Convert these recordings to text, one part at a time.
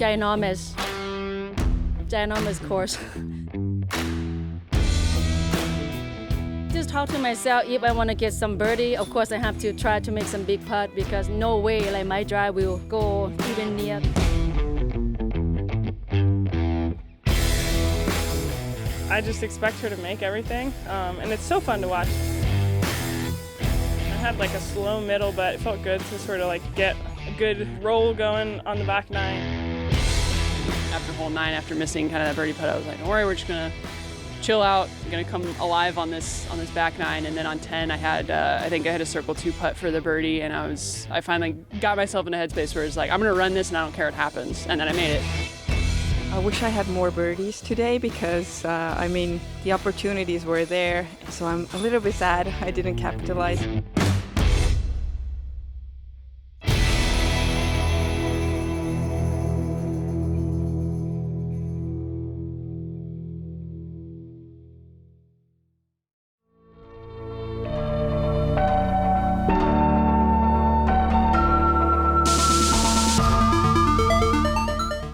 ginormous course. Just talk to myself, if I want to get some birdie, of course I have to try to make some big putt because no way like my drive will go even near. I just expect her to make everything, and it's so fun to watch. I had like a slow middle, but it felt good to sort of like get a good roll going on the back nine. After hole 9, after missing kind of that birdie putt, I was like, don't worry, we're just gonna chill out. I'm gonna come alive on this back 9, and then on 10, I think I had a circle 2 putt for the birdie, and I finally got myself in a headspace where it's like, I'm gonna run this, and I don't care what happens, and then I made it. I wish I had more birdies today because, the opportunities were there. So I'm a little bit sad I didn't capitalize.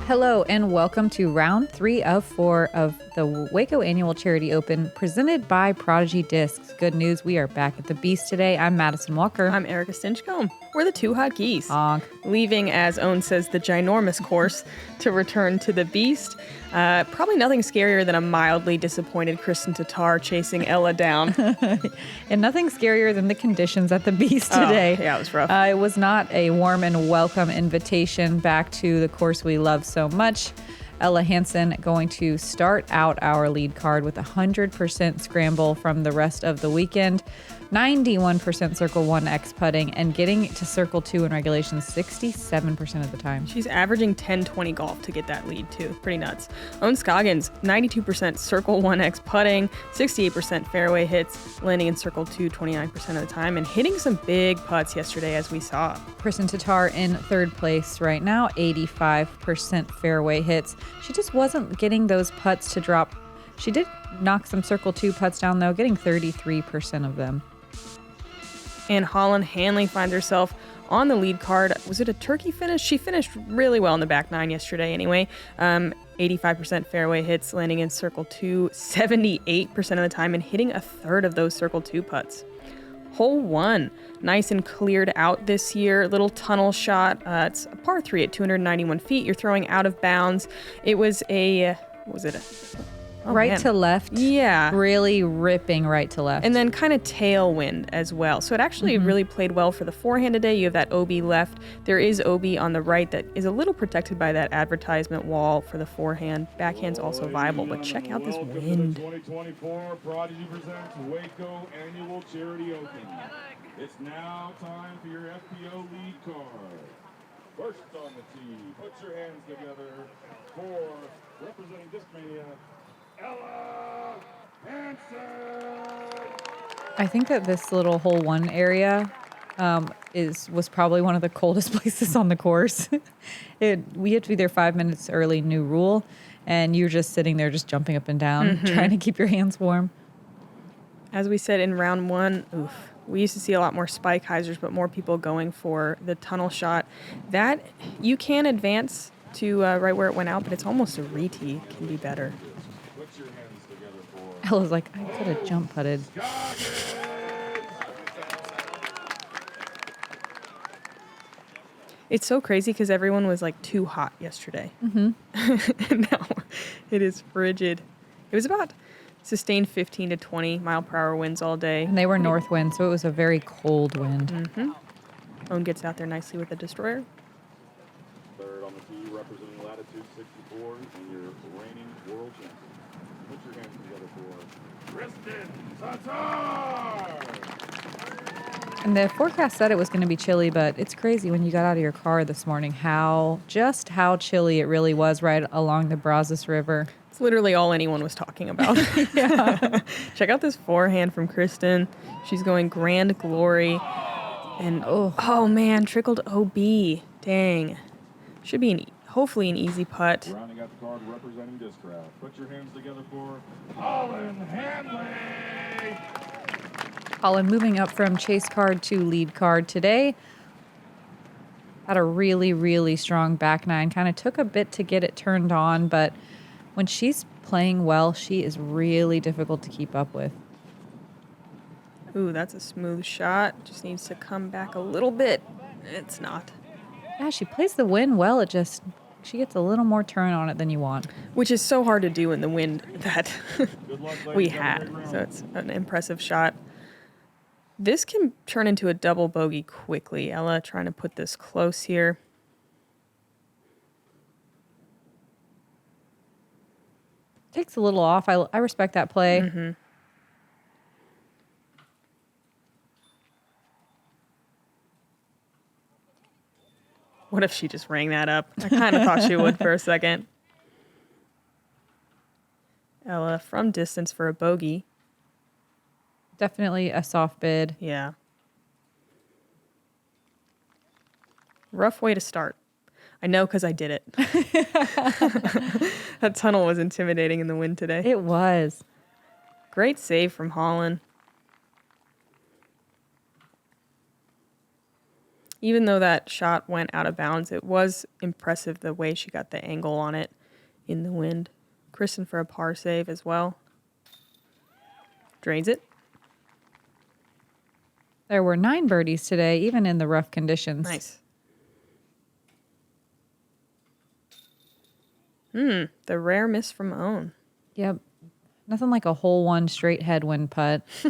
Hello and welcome to round 3 of 4 of the Waco Annual Charity Open presented by Prodigy Discs. Good news, we are back at the Beast today. I'm Madison Walker. I'm Erika Stinchcomb. We're the two hot geese. Honk. Leaving, as Owen says, the ginormous course to return to the Beast. Probably nothing scarier than a mildly disappointed Kristin Tattar chasing Ella down. And nothing scarier than the conditions at the Beast today. Yeah, it was rough. It was not a warm and welcome invitation back to the course we love so much. Ella Hansen going to start out our lead card with 100% scramble from the rest of the weekend, 91% Circle 1X putting, and getting to Circle 2 in regulation 67% of the time. She's averaging 10-20 golf to get that lead, too. Pretty nuts. Scoggins, 92% Circle 1X putting, 68% fairway hits, landing in Circle 2 29% of the time, and hitting some big putts yesterday, as we saw. Kristin Tattar in third place right now, 85% fairway hits. She just wasn't getting those putts to drop. She did knock some Circle 2 putts down, though, getting 33% of them. And Holyn Handley finds herself on the lead card. Was it a turkey finish? She finished really well in the back 9 yesterday anyway. 85% fairway hits, landing in Circle 2 78% of the time and hitting a third of those Circle 2 putts. Hole 1, nice and cleared out this year. Little tunnel shot. It's a par 3 at 291 feet. You're throwing out of bounds. It was right to left. Yeah. Really ripping right to left. And then kind of tailwind as well. So it actually really played well for the forehand today. You have that OB left. There is OB on the right that is a little protected by that advertisement wall for the forehand. Backhand's also viable, but check out this wind. 2024 Prodigy presents Waco Annual Charity Open. It's now time for your FPO lead card. First on the tee, put your hands together for representing Discmania, Ella Hansen. I think that this little hole 1 area was probably one of the coldest places on the course. We had to be there 5 minutes early, new rule, and you're just sitting there just jumping up and down, trying to keep your hands warm. As we said in round 1, we used to see a lot more spike hyzers, but more people going for the tunnel shot. That you can advance to right where it went out, but it's almost a re-tee. Can be better. Ella's like, I could have jump putted. It's so crazy because everyone was like too hot yesterday. And now it is frigid. It was about sustained 15 to 20 mile per hour winds all day. And they were north wind, so it was a very cold wind. Owen gets out there nicely with the destroyer. Third on the tee, representing latitude 64 and your reigning world champion. Put your hands together for Kristin Tattar. And the forecast said it was going to be chilly, but it's crazy when you got out of your car this morning how chilly it really was right along the Brazos River. It's literally all anyone was talking about. Check out this forehand from Kristin. She's going grand glory. And oh man, trickled OB. Dang. Should be hopefully an easy putt. Rounding out the card representing Discraft. Put your hands together for Holyn Handley. Holyn, moving up from chase card to lead card today. 100% Had a really, really strong back nine. Kind of took a bit to get it turned on, but when she's playing well, she is really difficult to keep up with. Ooh, that's a smooth shot. Just needs to come back a little bit. It's not. Yeah, she plays the wind well. She gets a little more turn on it than you want. Which is so hard to do in the wind that we had. So it's an impressive shot. This can turn into a double bogey quickly. Ella trying to put this close here. Takes a little off. I respect that play. Mm-hmm. What if she just rang that up? I kind of thought she would for a second. Ella from distance for a bogey. Definitely a soft bid. Yeah. Rough way to start. I know because I did it. That tunnel was intimidating in the wind today. It was. Great save from Holyn. Even though that shot went out of bounds, it was impressive the way she got the angle on it in the wind. Kristin for a par save as well. Drains it. There were 9 birdies today, even in the rough conditions. Nice. The rare miss from Own. Yep. Nothing like a hole one straight headwind putt. I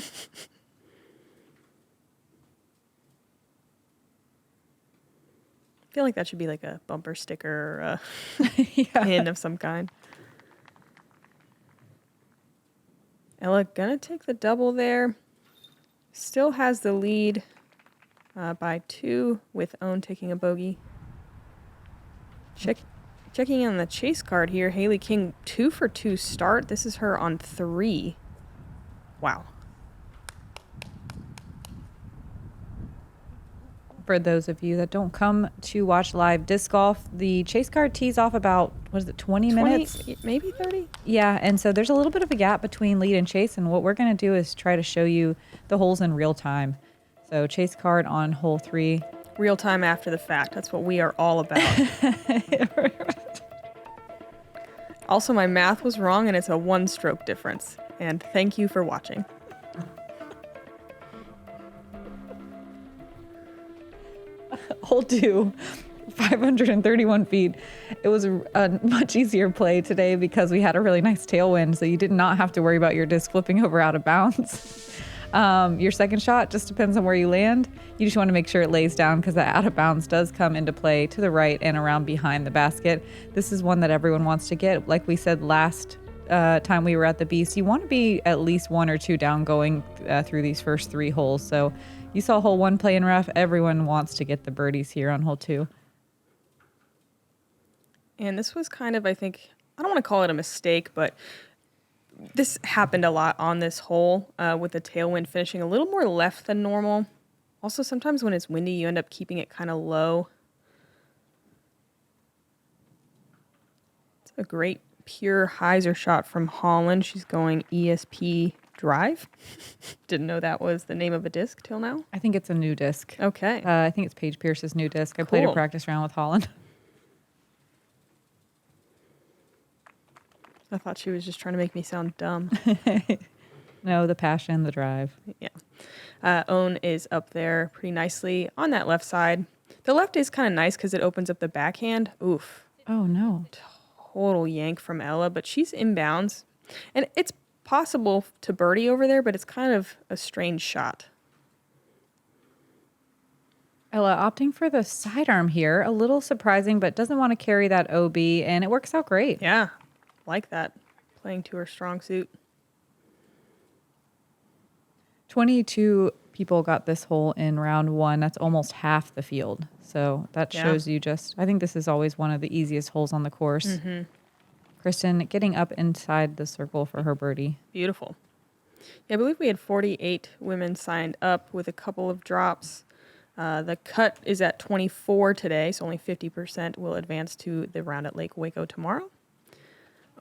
feel like that should be like a bumper sticker or a pin of some kind. Ella gonna take the double there. Still has the lead by 2 with Own taking a bogey. Checking on the chase card here, Haley King 2 for 2 start. This is her on 3. Wow. For those of you that don't come to watch live disc golf, the chase card tees off about, 20 minutes? Maybe 30? Yeah, and so there's a little bit of a gap between lead and chase, and what we're going to do is try to show you the holes in real time. So chase card on hole 3. Real time after the fact. That's what we are all about. Also, my math was wrong, and it's a 1-stroke difference. And thank you for watching. Hole 2, 531 feet. It was a much easier play today because we had a really nice tailwind, so you did not have to worry about your disc flipping over out of bounds. Your second shot just depends on where you land. You just want to make sure it lays down because that out of bounds does come into play to the right and around behind the basket. This is one that everyone wants to get. Like we said last time we were at the Beast, you want to be at least 1 or 2 down going through these first 3 holes. So you saw hole 1 playing rough. Everyone wants to get the birdies here on hole 2. And this was kind of, I think, I don't want to call it a mistake, but this happened a lot on this hole with the tailwind finishing a little more left than normal. Also, sometimes when it's windy, you end up keeping it kind of low. It's a great pure hyzer shot from Holyn. She's going ESP drive. Didn't know that was the name of a disc till now. I think it's a new disc. Okay. I think it's Paige Pierce's new disc. I played a Cool. practice round with Holyn. I thought she was just trying to make me sound dumb. No, the passion, the drive. Yeah. Own is up there pretty nicely on that left side. The left is kind of nice because it opens up the backhand. Oof. Oh, no. Total yank from Ella, but she's inbounds. And it's possible to birdie over there, but it's kind of a strange shot. Ella opting for the sidearm here. A little surprising, but doesn't want to carry that OB, and it works out great. Yeah, like that. Playing to her strong suit. 22 people got this hole in round 1. That's almost half the field. So that shows you just, I think this is always one of the easiest holes on the course. Mm-hmm. Kristin getting up inside the circle for her birdie. Beautiful. Yeah, I believe we had 48 women signed up with a couple of drops. The cut is at 24 today, so only 50% will advance to the round at Lake Waco tomorrow.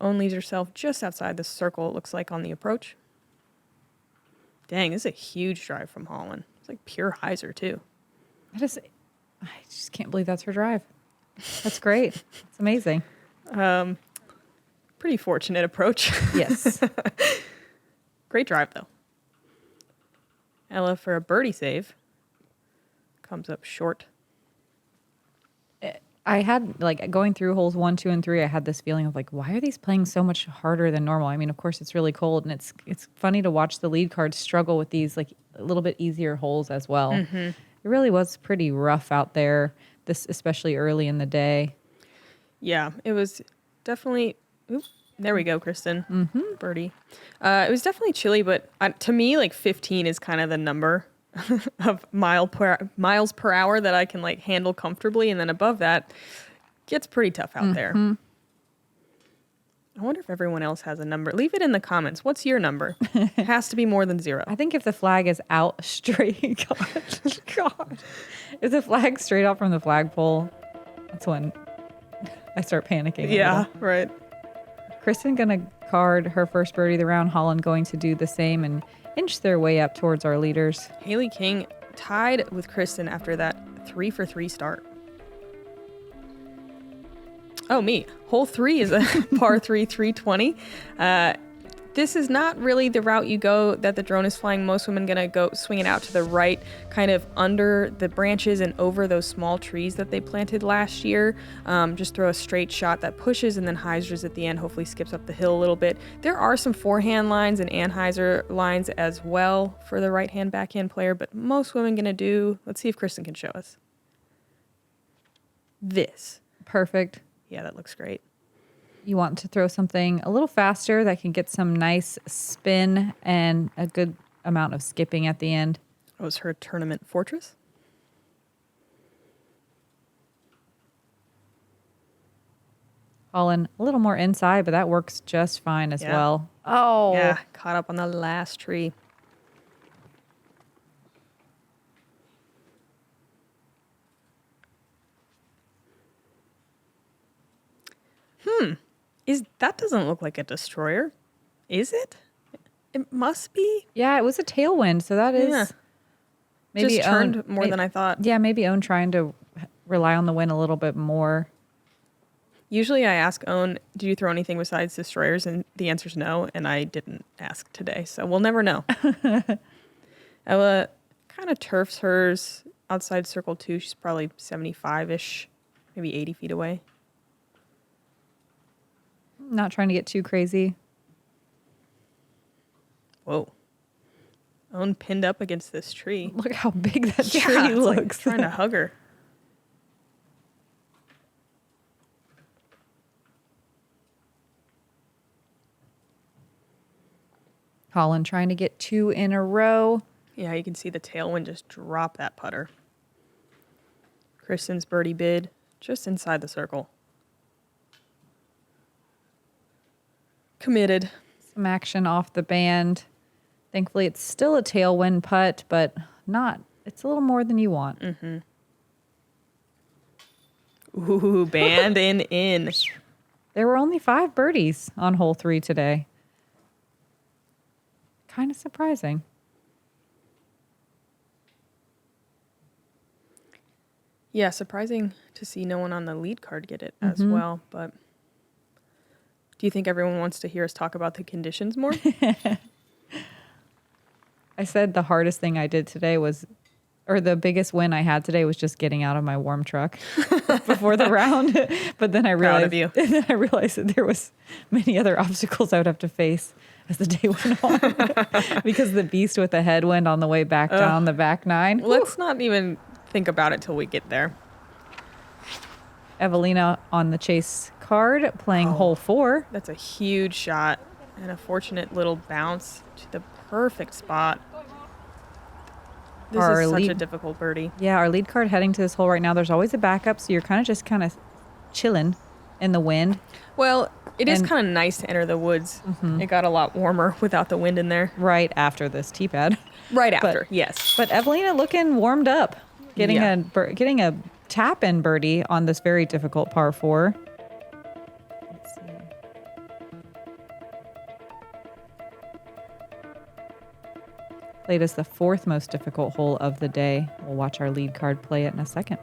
Own leaves herself just outside the circle, it looks like, on the approach. Dang, this is a huge drive from Holyn. It's like pure hyzer, too. That is I just can't believe that's her drive. That's great. It's amazing. Pretty fortunate approach. Yes. Great drive, though. Ella for a birdie save. Comes up short. I had, like, going through holes 1, 2, and 3, I had this feeling of, like, why are these playing so much harder than normal? I mean, of course, it's really cold, and it's funny to watch the lead cards struggle with these, like, a little bit easier holes as well. Mm-hmm. It really was pretty rough out there, this especially early in the day. Yeah, it was definitely... Oop, there we go, Kristin. Mm-hmm. Birdie. It was definitely chilly, but to me, like, 15 is kind of the number of miles per hour that I can like handle comfortably, and then above that gets pretty tough out there. I wonder if everyone else has a number. Leave it in the comments. What's your number? It has to be more than 0. I think if the flag is out straight, God, if the flag's straight out from the flagpole, that's when I start panicking. Yeah, right. Kristin gonna card her first birdie of the round. Holyn going to do the same and inch their way up towards our leaders. Haley King tied with Kristin after that 3-for-3 start. Oh, me. Hole 3 is a par 3, 320. This is not really the route you go that the drone is flying. Most women gonna go swing it out to the right, kind of under the branches and over those small trees that they planted last year. Just throw a straight shot that pushes and then hyzers at the end, hopefully skips up the hill a little bit. There are some forehand lines and anhyzer lines as well for the right-hand backhand player, but most women gonna do, let's see if Kristin can show us. This. Perfect. Yeah, that looks great. You want to throw something a little faster that can get some nice spin and a good amount of skipping at the end. That was her tournament fortress. Holyn a little more inside, but that works just fine as well. Oh. Yeah, caught up on the last tree. That doesn't look like a destroyer, is it? It must be. Yeah, it was a tailwind, so that is maybe just turned more than I thought. Yeah, maybe Owen trying to rely on the wind a little bit more. Usually I ask Owen, do you throw anything besides destroyers? And the answer is no, and I didn't ask today, so we'll never know. Ella kind of turfs hers outside circle 2. She's probably 75-ish, maybe 80 feet away. Not trying to get too crazy. Whoa. Owen pinned up against this tree. Look how big that tree looks. Like trying to hug her. Holyn trying to get 2 in a row. Yeah, you can see the tailwind just drop that putter. Kristin's birdie bid just inside the circle. Committed. Some action off the band. Thankfully, it's still a tailwind putt, but not. It's a little more than you want. Mm-hmm. Ooh, band and in. There were only 5 birdies on hole 3 today. Kind of surprising. Yeah, surprising to see no one on the lead card get it as well, but... Do you think everyone wants to hear us talk about the conditions more? I said the hardest thing I did today was, or the biggest win I had today was just getting out of my warm truck before the round. But then I realized, that there was many other obstacles I would have to face as the day went on because the beast with the headwind on the way back down the back 9. Let's not even think about it till we get there. Evelina on the chase card playing hole 4. That's a huge shot and a fortunate little bounce to the perfect spot. This is such a difficult birdie. Yeah, our lead card heading to this hole right now. There's always a backup, so you're kind of chilling in the wind. Well, it is kind of nice to enter the woods. It got a lot warmer without the wind in there. Right after this tee pad. Right after, yes. But Evelina looking warmed up, getting a tap-in birdie on this very difficult par 4. Let's see. Played as the 4th most difficult hole of the day. We'll watch our lead card play it in a second.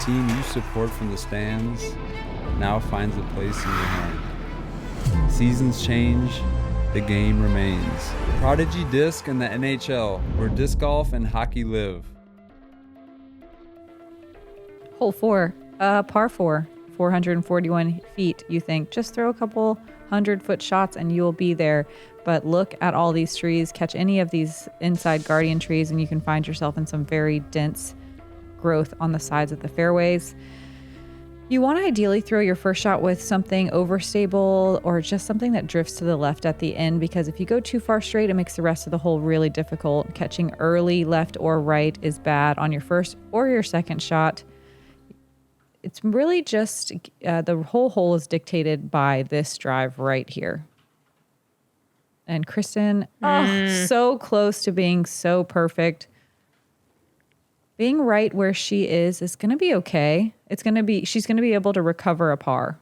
team you support from the stands now finds a place in your hand. Seasons change, the game remains. Prodigy Disc and the NHL, where disc golf and hockey live. Hole 4, par 4, 441 feet, you think. Just throw a couple 100-foot shots and you'll be there. But look at all these trees. Catch any of these inside guardian trees and you can find yourself in some very dense growth on the sides of the fairways. You want to ideally throw your first shot with something overstable or just something that drifts to the left at the end, because if you go too far straight, it makes the rest of the hole really difficult. Catching early left or right is bad on your first or your second shot. It's really just the whole hole is dictated by this drive right here. And Kristin, so close to being so perfect. Being right where she is going to be okay. She's going to be able to recover a par.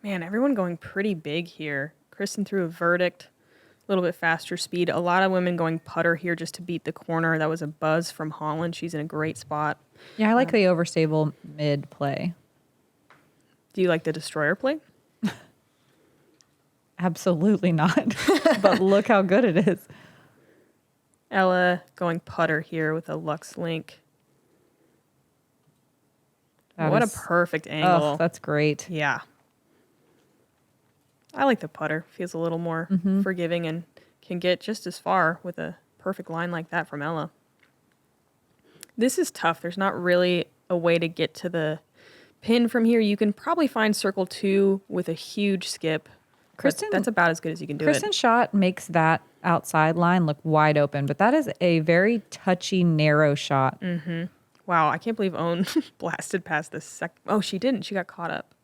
Man, everyone going pretty big here. Kristin threw a verdict, a little bit faster speed. A lot of women going putter here just to beat the corner. That was a buzz from Holyn. She's in a great spot. Yeah, I like the overstable mid play. Do you like the destroyer play? Absolutely not. But look how good it is. Ella going putter here with a Lux Link. What a perfect angle. Oh, that's great. Yeah. I like the putter. Feels a little more forgiving and can get just as far with a perfect line like that from Ella. This is tough. There's not really a way to get to the pin from here. You can probably find circle 2 with a huge skip. Kristin, that's about as good as you can do Kristin's shot makes that outside line look wide open, but that is a very touchy, narrow shot. Mm-hmm. Wow, I can't believe Owen blasted past the second. Oh, she didn't. She got caught up.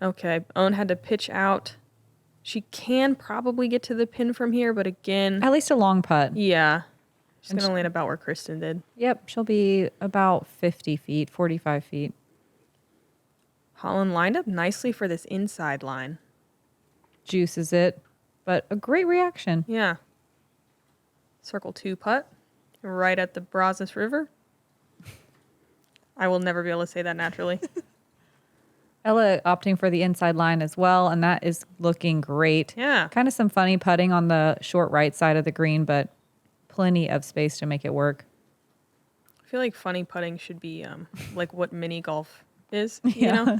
Okay, Owen had to pitch out. She can probably get to the pin from here, but again... At least a long putt. Yeah. She's going to land about where Kristin did. Yep, she'll be about 50 feet, 45 feet. Holyn lined up nicely for this inside line. Juices it, but a great reaction. Yeah. Circle 2 putt. Right at the Brazos River. I will never be able to say that naturally. Ella opting for the inside line as well, and that is looking great. Yeah. Kind of some funny putting on the short right side of the green, but plenty of space to make it work. I feel like funny putting should be like what mini golf is, you know?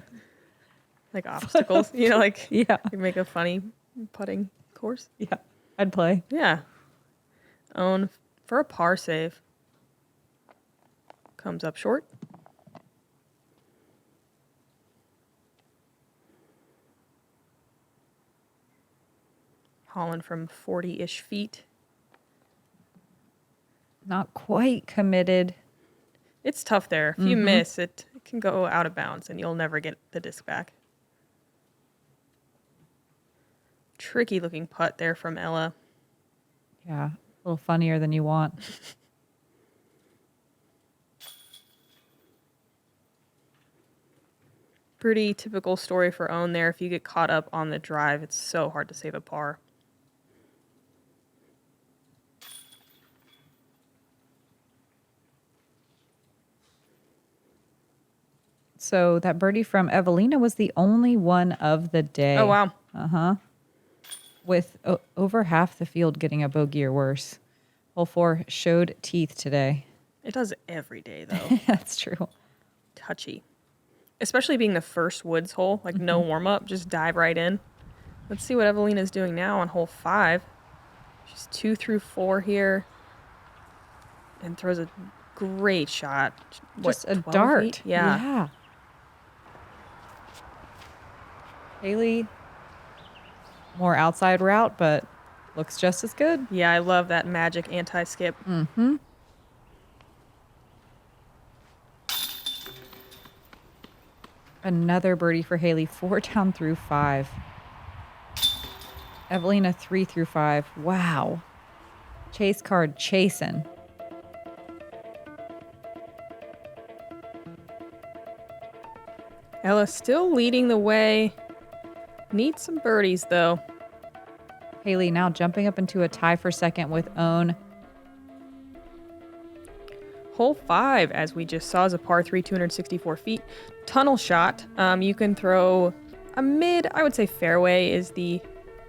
Like obstacles, you know, like you make a funny putting course. Yeah, I'd play. Yeah. Own for a par save. Comes up short. Holyn from 40-ish feet. Not quite committed. It's tough there. If you miss, it can go out of bounds and you'll never get the disc back. Tricky looking putt there from Ella. Yeah, a little funnier than you want. Pretty typical story for Own there. If you get caught up on the drive, it's so hard to save a par. So that birdie from Evelina was the only one of the day. Oh, wow. Uh-huh. With over half the field getting a bogey or worse. Hole 4 showed teeth today. It does every day, though. That's true. Touchy. Especially being the first woods hole, like no warm-up, just dive right in. Let's see what Evelina's doing now on hole 5. She's 2 through 4 here. And throws a great shot. Just a 12 dart. feet? Yeah. Haley, more outside route, but looks just as good. Yeah, I love that magic anti-skip. Mm-hmm. Another birdie for Haley, 4 down through 5. Evelina 3 through 5. Wow. Chase card chasing. Ella still leading the way. Needs some birdies, though. Haley now jumping up into a tie for second with Own. Hole 5, as we just saw, is a par 3, 264 feet. Tunnel shot. You can throw a mid, I would say fairway is the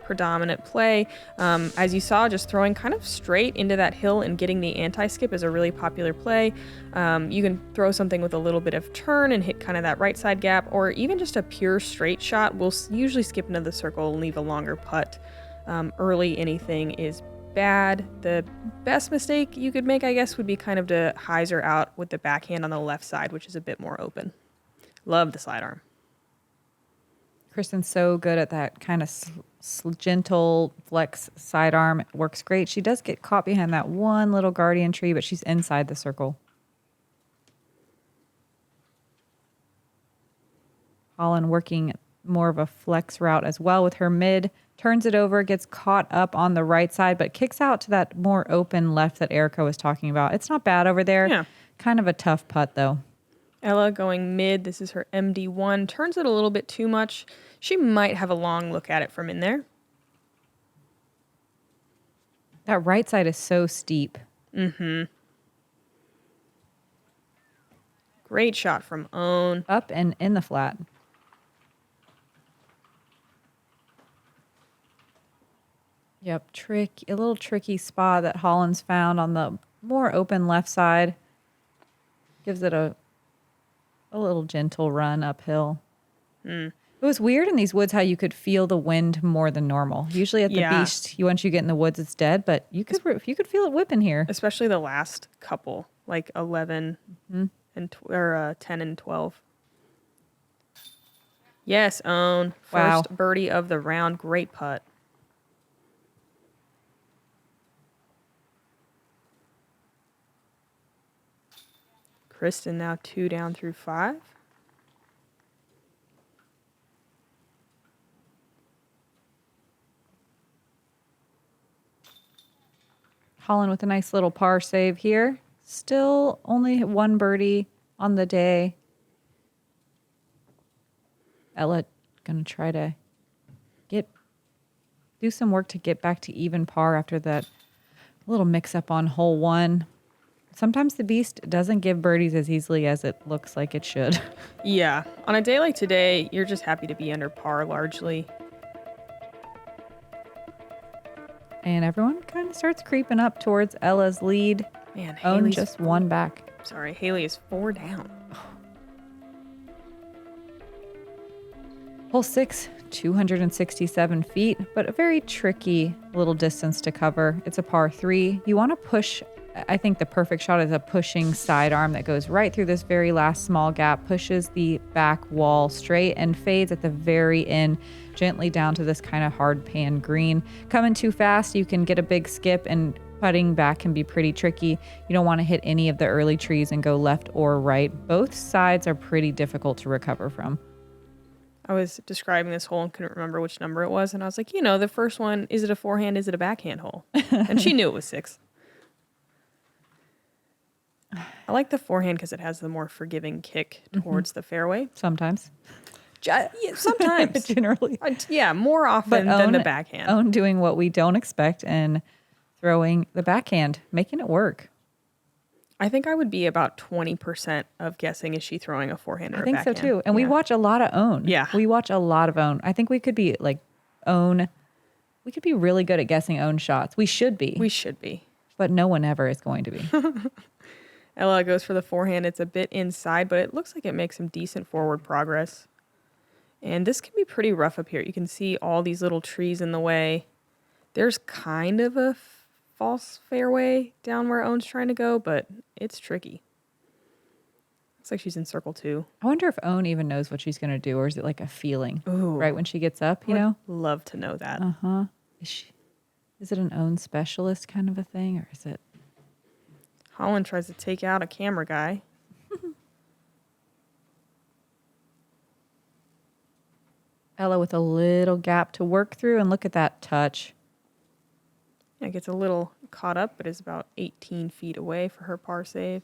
predominant play. As you saw, just throwing kind of straight into that hill and getting the anti-skip is a really popular play. You can throw something with a little bit of turn and hit kind of that right side gap, or even just a pure straight shot. We'll usually skip into the circle and leave a longer putt. Early anything is bad. The best mistake you could make, I guess, would be kind of to hyzer out with the backhand on the left side, which is a bit more open. Love the sidearm. Kristin's so good at that kind of gentle flex sidearm. It works great. She does get caught behind that one little guardian tree, but she's inside the circle. Holyn working more of a flex route as well with her mid. Turns it over, gets caught up on the right side, but kicks out to that more open left that Erika was talking about. It's not bad over there. Yeah. Kind of a tough putt, though. Ella going mid. This is her MD1. Turns it a little bit too much. She might have a long look at it from in there. That right side is so steep. Mm-hmm. Great shot from Own. Up and in the flat. Yep, a little tricky spot that Holyn's found on the more open left side. Gives it a little gentle run uphill. It was weird in these woods how you could feel the wind more than normal. Usually at the beach, once you get in the woods, it's dead, but you could feel it whipping here. Especially the last couple, like 11 and 10 and 12. Yes, Own. Wow. First birdie of the round. Great putt. Kristin now 2 down through 5. Holyn with a nice little par save here. Still only one birdie on the day. Ella going to try to do some work to get back to even par after that little mix-up on hole 1. Sometimes the beast doesn't give birdies as easily as it looks like it should. Yeah. On a day like today, you're just happy to be under par largely. And everyone kind of starts creeping up towards Ella's lead. Man, Own Haley's just one back. Sorry, Haley is 4 down. Hole 6, 267 feet, but a very tricky little distance to cover. It's a par 3. You want to push. I think the perfect shot is a pushing sidearm that goes right through this very last small gap, pushes the back wall straight and fades at the very end, gently down to this kind of hard pan green. Coming too fast, you can get a big skip, and putting back can be pretty tricky. You don't want to hit any of the early trees and go left or right. Both sides are pretty difficult to recover from. I was describing this hole and couldn't remember which number it was, and I was like, the first one, is it a forehand, is it a backhand hole? And she knew it was 6. I like the forehand because it has the more forgiving kick towards the fairway. Sometimes. Sometimes. Generally. More often than the backhand. Own doing what we don't expect and throwing the backhand, making it work. I think I would be about 20% of guessing, is she throwing a forehand or a backhand? I think so too. And we watch a lot of Own. Yeah. We watch a lot of Own. I think we could be like Own. We could be really good at guessing Own shots. We should be. But no one ever is going to be. Ella goes for the forehand. It's a bit inside, but it looks like it makes some decent forward progress. And this can be pretty rough up here. You can see all these little trees in the way. There's kind of a false fairway down where Own's trying to go, but it's tricky. Looks like she's in circle 2. I wonder if Own even knows what she's going to do, or is it like a feeling? Ooh. Right when she gets up, you know? Love to know that. Uh-huh. Is it an Own specialist kind of a thing, or is it? Holyn tries to take out a camera guy. Ella with a little gap to work through, and look at that touch. Yeah, gets a little caught up, but is about 18 feet away for her par save.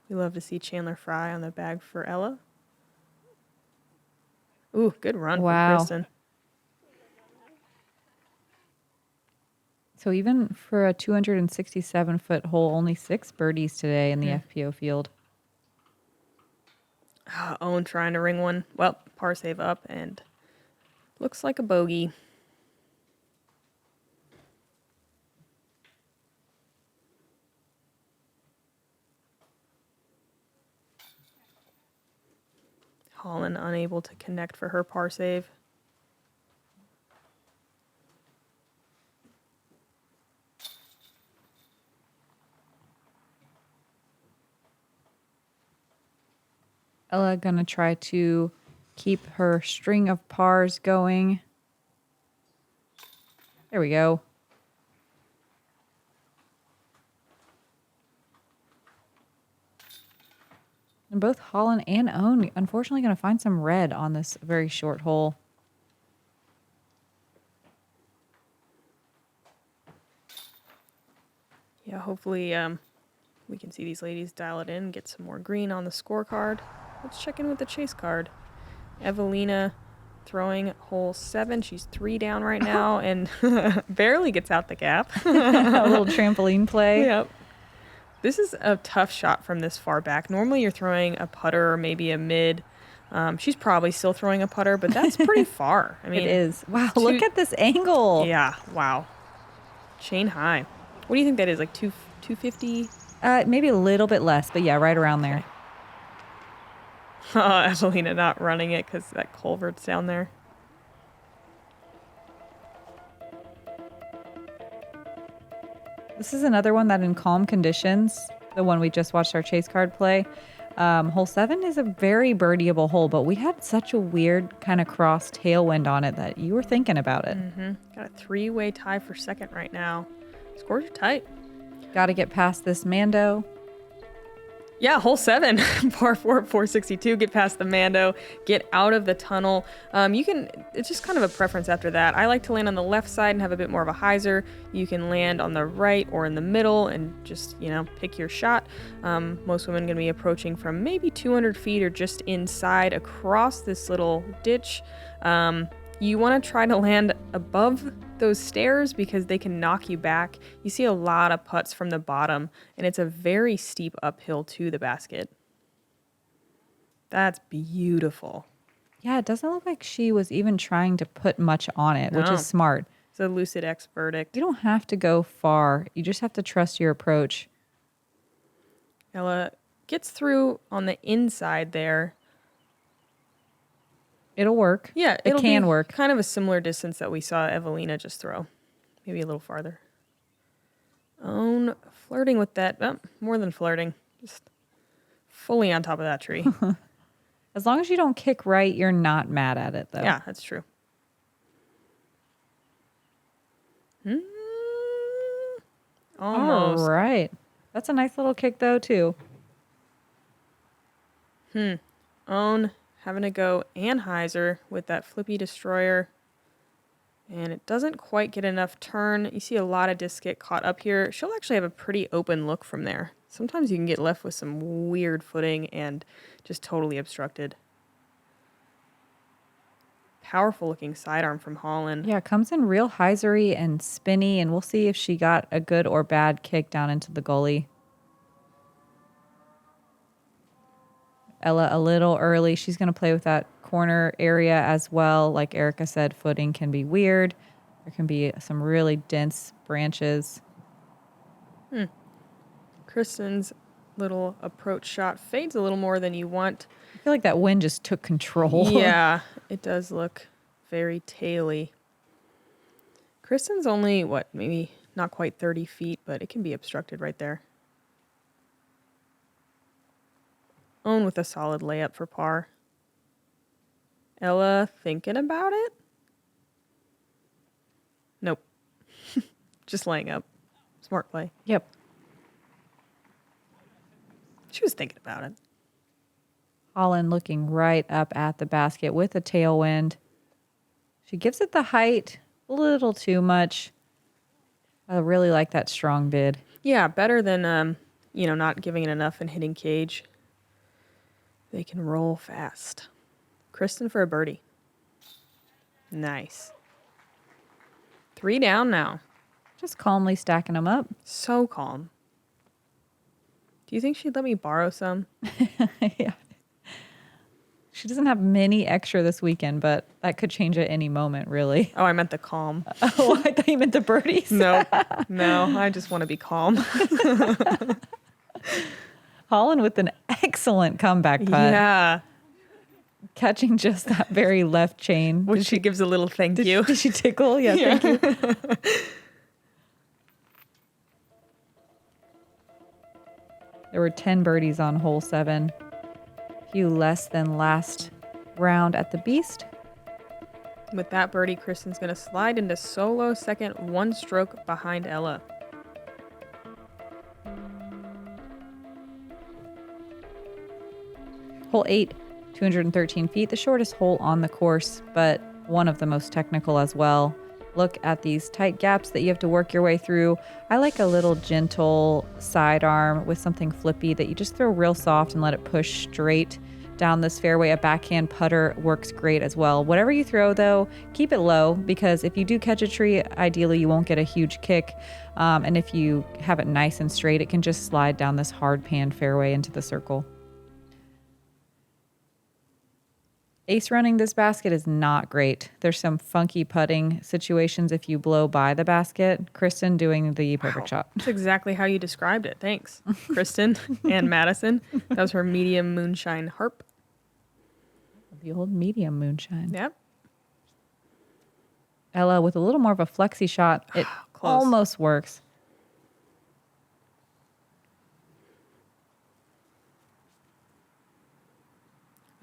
We love to see Chandler Fry on the bag for Ella. Ooh, good run Wow. for Kristin. So even for a 267-foot hole, only 6 birdies today in the FPO field. Owen trying to ring one. Well, par save up and looks like a bogey. Holyn unable to connect for her par save. Ella gonna try to keep her string of pars going. There we go. And both Holyn and Owen, unfortunately, going to find some red on this very short hole. Yeah, hopefully we can see these ladies dial it in, get some more green on the scorecard. Let's check in with the chase card. Evelina throwing hole 7. She's 3 down right now and barely gets out the gap. A little trampoline play. Yep. This is a tough shot from this far back. Normally you're throwing a putter or maybe a mid. She's probably still throwing a putter, but that's pretty far. I mean, It is. Wow, look at this angle. Yeah, wow. Chain high. What do you think that is, like 250? Maybe a little bit less, but yeah, right around there. Evelina not running it because that culvert's down there. This is another one that in calm conditions, the one we just watched our chase card play, hole 7 is a very birdieable hole, but we had such a weird kind of cross tailwind on it that you were thinking about it. Got a 3-way tie for second right now. Scores are tight. Got to get past this Mando. Yeah, hole 7, par 4 at 462. Get past the Mando, get out of the tunnel. It's just kind of a preference after that. I like to land on the left side and have a bit more of a hyzer. You can land on the right or in the middle and just, pick your shot. Most women going to be approaching from maybe 200 feet or just inside across this little ditch. You want to try to land above those stairs because they can knock you back. You see a lot of putts from the bottom, and it's a very steep uphill to the basket. That's beautiful. Yeah, it doesn't look like she was even trying to put much on it, which No. is smart. It's a Lucid X verdict. You don't have to go far. You just have to trust your approach. Ella gets through on the inside there. It'll work. Yeah, it can be work. Kind of a similar distance that we saw Evelina just throw. Maybe a little farther. Own flirting with that. More than flirting. Just fully on top of that tree. As long as you don't kick right, you're not mad at it, though. Yeah, that's true. Almost. All right. That's a nice little kick, though, too. Own having to go Anheuser with that flippy destroyer. And it doesn't quite get enough turn. You see a lot of discs get caught up here. She'll actually have a pretty open look from there. Sometimes you can get left with some weird footing and just totally obstructed. Powerful looking sidearm from Holyn. Yeah, it comes in real hyzery and spinny, and we'll see if she got a good or bad kick down into the gully. Ella a little early. She's going to play with that corner area as well. Like Erika said, footing can be weird. There can be some really dense branches. Kristin's little approach shot fades a little more than you want. I feel like that wind just took control. Yeah, it does look very taily. Kristin's only, maybe not quite 30 feet, but it can be obstructed right there. Own with a solid layup for par. Ella thinking about it? Nope. Just laying up. Smart play. Yep. She was thinking about it. Holyn looking right up at the basket with a tailwind. She gives it the height a little too much. I really like that strong bid. Yeah, better than, not giving it enough and hitting cage. They can roll fast. Kristin for a birdie. Nice. 3 down now. Just calmly stacking them up. So calm. Do you think she'd let me borrow some? Yeah. She doesn't have many extra this weekend, but that could change at any moment, really. Oh, I meant the calm. Oh, I thought you meant the birdies. No, I just want to be calm. Holyn with an excellent comeback putt. Yeah. Catching just that very left chain. Which she gives a little thank you. Did she tickle? Yeah, thank you. There were 10 birdies on hole 7. A few less than last round at the Beast. With that birdie, Kristin's going to slide into solo second, 1 stroke behind Ella. Hole 8, 213 feet, the shortest hole on the course, but one of the most technical as well. Look at these tight gaps that you have to work your way through. I like a little gentle sidearm with something flippy that you just throw real soft and let it push straight down this fairway. A backhand putter works great as well. Whatever you throw, though, keep it low, because if you do catch a tree, ideally you won't get a huge kick. And if you have it nice and straight, it can just slide down this hard pan fairway into the circle. Ace running this basket is not great. There's some funky putting situations if you blow by the basket. Kristin doing the perfect shot. That's exactly how you described it. Thanks, Kristin and Madison. That was her medium moonshine harp. The old medium moonshine. Yep. Ella with a little more of a flexy shot. It almost works.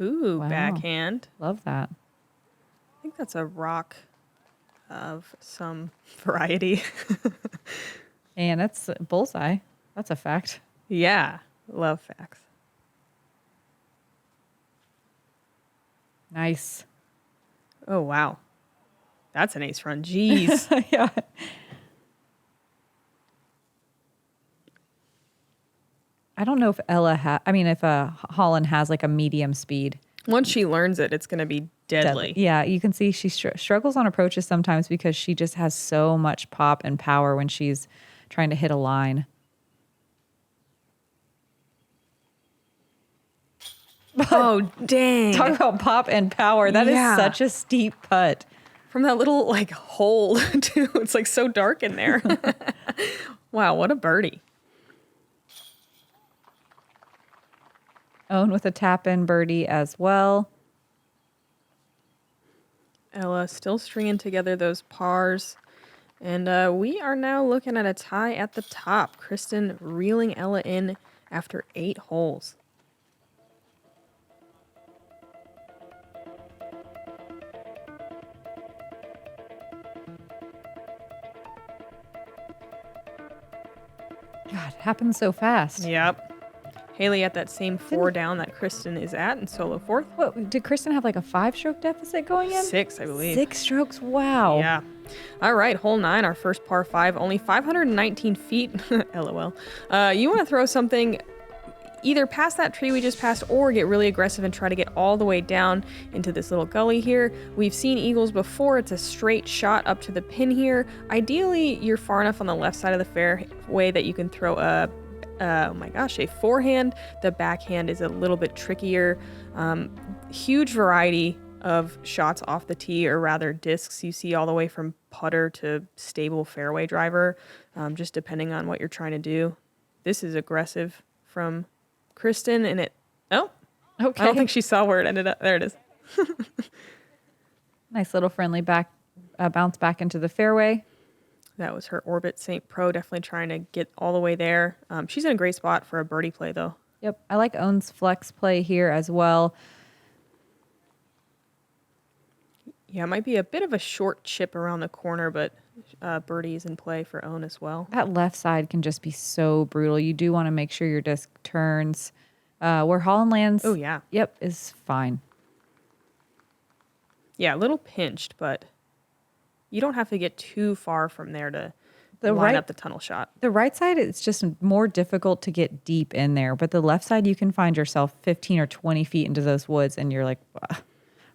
Ooh, Wow. backhand. Love that. I think that's a rock of some variety. And that's a bullseye. That's a fact. Yeah, love facts. Nice. Oh, wow. That's an ace run. Jeez. Yeah. I don't know if if Holyn has like a medium speed. Once she learns it, it's going to be deadly. Yeah, you can see she struggles on approaches sometimes because she just has so much pop and power when she's trying to hit a line. Oh, dang. Talk about pop and power. That is such a steep putt. From that little like hole, too. It's like so dark in there. Wow, what a birdie. Owen with a tap-in birdie as well. Ella still stringing together those pars. And we are now looking at a tie at the top. Kristin reeling Ella in after 8 holes. God, it happens so fast. Yep. Haley at that same 4 down that Kristin is at in solo 4th. What, did Kristin have like a 5-stroke deficit going in? 6, I believe. 6 strokes, wow. Yeah. All right, hole 9, our first par 5, only 519 feet. LOL. You want to throw something either past that tree we just passed or get really aggressive and try to get all the way down into this little gully here. We've seen eagles before. It's a straight shot up to the pin here. Ideally, you're far enough on the left side of the fairway that you can throw a forehand. The backhand is a little bit trickier. Huge variety of shots off the tee, or rather discs. You see all the way from putter to stable fairway driver, just depending on what you're trying to do. This is aggressive from Kristin, and okay. I don't think she saw where it ended up. There it is. Nice little friendly bounce back into the fairway. That was her Orbit St. Pro, definitely trying to get all the way there. She's in a great spot for a birdie play, though. Yep, I like Owen's flex play here as well. Yeah, it might be a bit of a short chip around the corner, but birdie is in play for Owen as well. That left side can just be so brutal. You do want to make sure your disc turns. Where Holyn lands, Oh, yeah. Yep, is fine. Yeah, a little pinched, but you don't have to get too far from there to The line right- up the tunnel shot. The right side, it's just more difficult to get deep in there. But the left side, you can find yourself 15 or 20 feet into those woods, and you're like,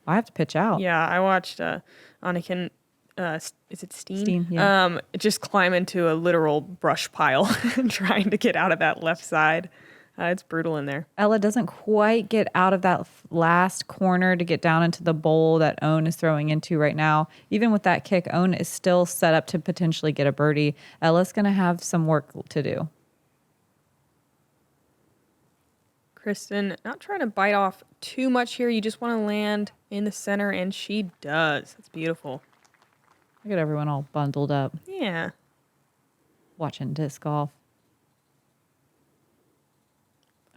I have to pitch out. Yeah, I watched Anniken is it Steen? Steen, yeah. Just climb into a literal brush pile trying to get out of that left side. It's brutal in there. Ella doesn't quite get out of that last corner to get down into the bowl that Own is throwing into right now. Even with that kick, Own is still set up to potentially get a birdie. Ella's going to have some work to do. Kristin, not trying to bite off too much here. You just want to land in the center, and she does. That's beautiful. Look at everyone all bundled up, Yeah. watching disc golf.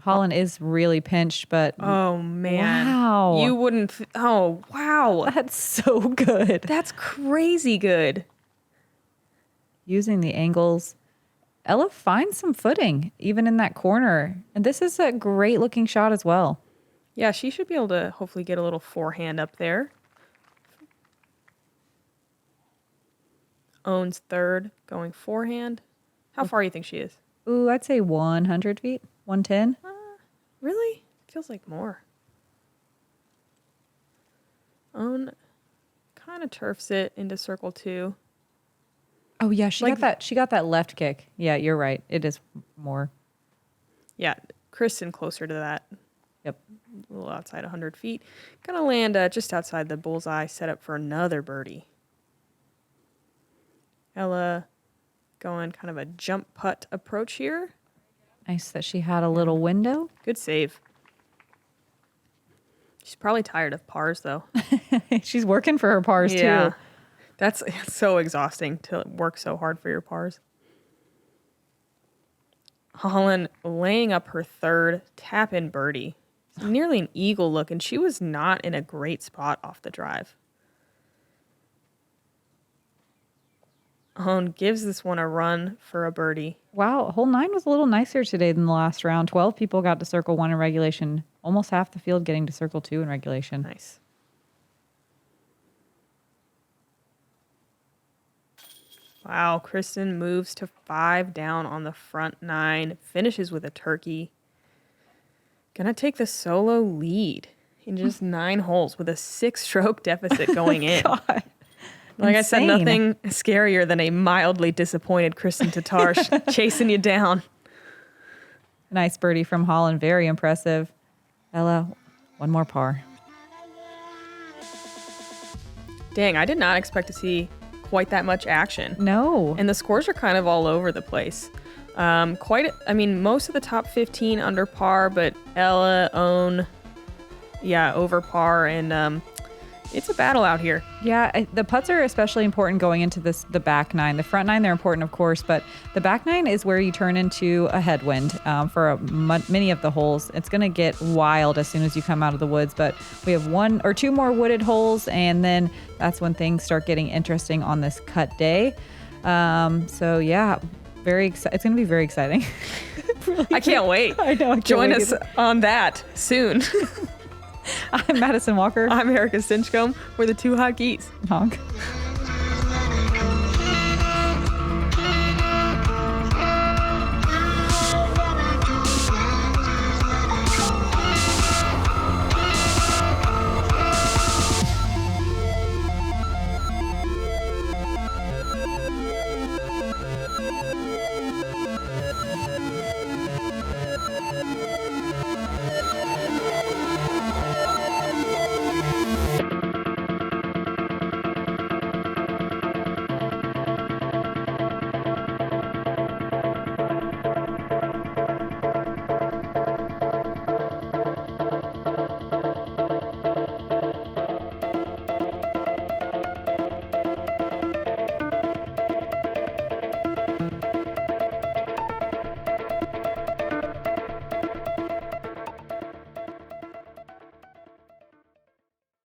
Holyn is really pinched, but Oh, man. wow. You wouldn't. Oh, wow. That's so good. That's crazy good. Using the angles. Ella finds some footing, even in that corner. And this is a great looking shot as well. Yeah, she should be able to hopefully get a little forehand up there. Owns third, going forehand. How far do you think she is? Ooh, I'd say 100 feet, 110. Really? Feels like more. Own kind of turfs it into circle 2. Oh yeah, she Like- got that left kick. Yeah, you're right. It is more. Yeah, Kristin closer to that. Yep. A little outside 100 feet. Gonna land just outside the bullseye, set up for another birdie. Ella going kind of a jump putt approach here. Nice that she had a little window. Good save. She's probably tired of pars, though. She's working for her pars too. That's so exhausting to work so hard for your pars. Holyn laying up her third tap-in birdie. It's nearly an eagle look, and she was not in a great spot off the drive. Holyn gives this one a run for a birdie. Wow, hole 9 was a little nicer today than the last round. 12 people got to circle 1 in regulation. Almost half the field getting to circle 2 in regulation. Nice. Wow, Kristin moves to 5 down on the front 9, finishes with a turkey. Gonna take the solo lead in just 9 holes with a 6-stroke deficit going in. God. Like I said, Insane. nothing scarier than a mildly disappointed Kristin Tattar chasing you down. Nice birdie from Holyn. Very impressive. Ella, one more par. Dang, I did not expect to see quite that much action. No. And the scores are kind of all over the place. Most of the top 15 under par, but Ella, Own, over par, and it's a battle out here. Yeah, the putts are especially important going into the back 9. The front 9, they're important, of course, but the back 9 is where you turn into a headwind for many of the holes. It's going to get wild as soon as you come out of the woods, but we have 1 or 2 more wooded holes, and then that's when things start getting interesting on this cut day. So, yeah, it's going to be very exciting. Really, I can't wait. I know. I can't Join wait us either. on that soon. I'm Madison Walker. I'm Erika Stinchcomb. We're the 2 Hot Geese. Honk.